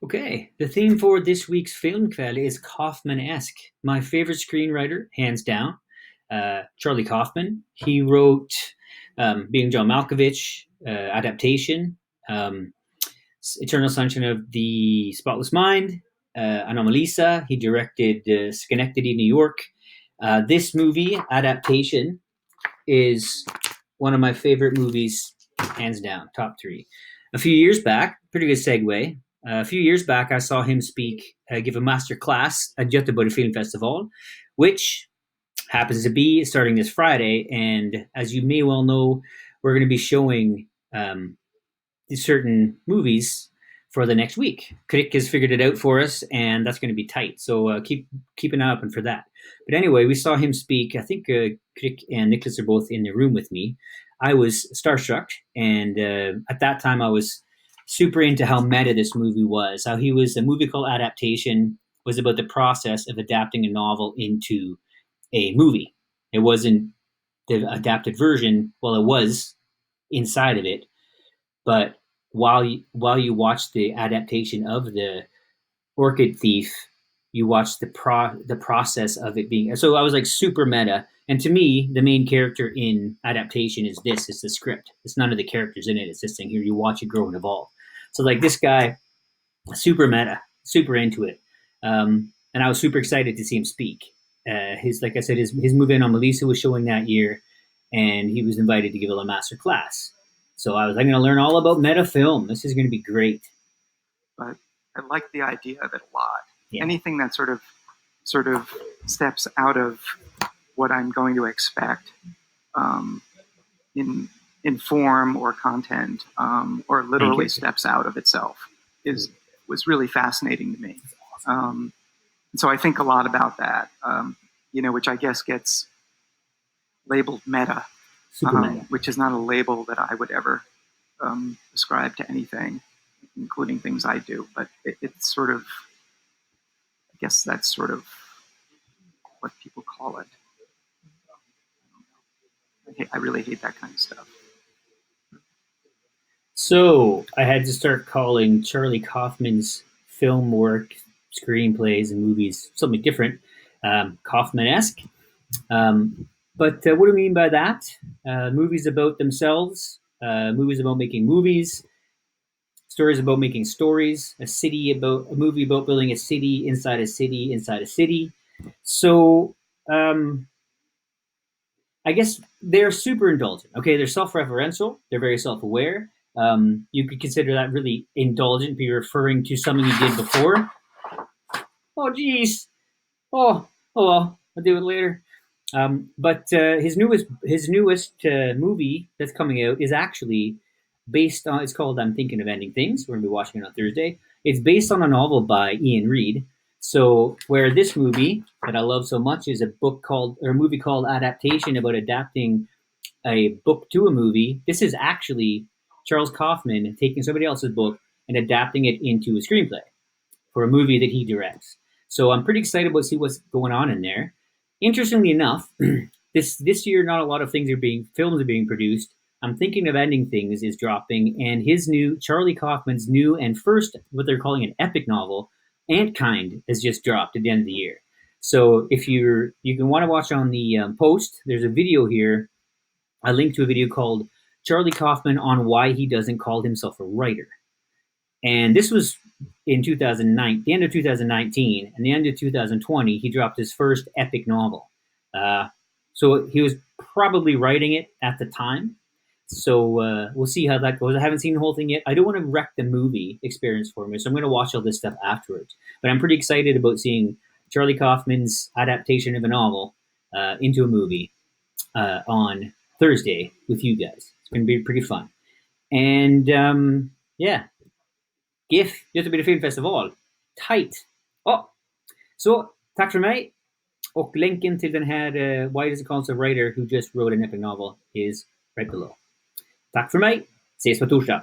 Okay, the theme for this week's Filmkväll is Kaufman-esque. My favorite screenwriter, hands down, Charlie Kaufman. He wrote Being John Malkovich, adaptation, um, Eternal Sunshine of the Spotless Mind, Anomalisa. He directed Schenectady, New York. This movie adaptation is one of my favorite movies, hands down, top three. A few years back, pretty good segue. A few years back, I saw him give a master class at Göteborg Film Festival, which happens to be starting this Friday. And as you may well know, we're going to be showing these certain movies for the next week. Crick has figured it out for us, and that's going to be tight. So keep an eye open for that. But anyway, we saw him speak. I think Crick and Nicholas are both in the room with me. I was starstruck, and at that time I was super into how meta this movie was. How he was a movie called adaptation was about the process of adapting a novel into a movie. It wasn't the adapted version. Well, it was inside of it, but while you watch the adaptation of the Orchid Thief, you watch the process of it being. So I was like super meta, and to me, the main character in adaptation is this: it's the script. It's none of the characters in it. It's this thing here. You watch it grow and evolve. So like this guy, super meta, super into it, and I was super excited to see him speak. His like I said, his movie on Melissa was showing that year, and he was invited to give a master class. So I'm going to learn all about meta film. This is going to be great. But I like the idea of it a lot. Yeah. Anything that sort of steps out of what I'm going to expect in form or content, or literally steps out of itself, was really fascinating to me. And so I think a lot about that, which I guess gets labeled meta. Which is not a label that I would ever ascribe to anything, including things I do. But it's sort of, I guess that's sort of what people call it. I really hate that kind of stuff. So I had to start calling Charlie Kaufman's film work, screenplays, and movies something different, Kaufman-esque. But what do I mean by that? Movies about themselves, movies about making movies, stories about making stories, a movie about building a city inside a city inside a city. So I guess they're super indulgent. Okay, they're self-referential. They're very self-aware. You could consider that really indulgent, be referring to something you did before. Oh, geez. Oh well, I'll do it later. But his newest movie that's coming out is actually based on. It's called "I'm Thinking of Ending Things." We're gonna be watching it on Thursday. It's based on a novel by Ian Reid. So where this movie that I love so much is a movie called Adaptation about adapting a book to a movie. This is actually Charles Kaufman taking somebody else's book and adapting it into a screenplay for a movie that he directs. So I'm pretty excited about see what's going on in there. Interestingly enough, this year not a lot of films are being produced. I'm Thinking of Ending Things is dropping, and his new Charlie Kaufman's new and first what they're calling an epic novel, Antkind, has just dropped at the end of the year. So if you can want to watch on the post, there's a video here. I linked to a video called Charlie Kaufman on why he doesn't call himself a writer. And this was in 2009, the end of 2019, and the end of 2020, he dropped his first epic novel. So he was probably writing it at the time. So we'll see how that goes. I haven't seen the whole thing yet. I don't want to wreck the movie experience for me, so I'm going to watch all this stuff afterwards. But I'm pretty excited about seeing Charlie Kaufman's adaptation of a novel into a movie on Thursday with you guys. It's going to be pretty fun. And yeah, GIF, Göteborg Filmfestival. Tight. Så tack för mig. Och länken till den här Why Does It Call Himself Writer who just wrote an epic novel is right below. Tack för mig. Ses på torsdag.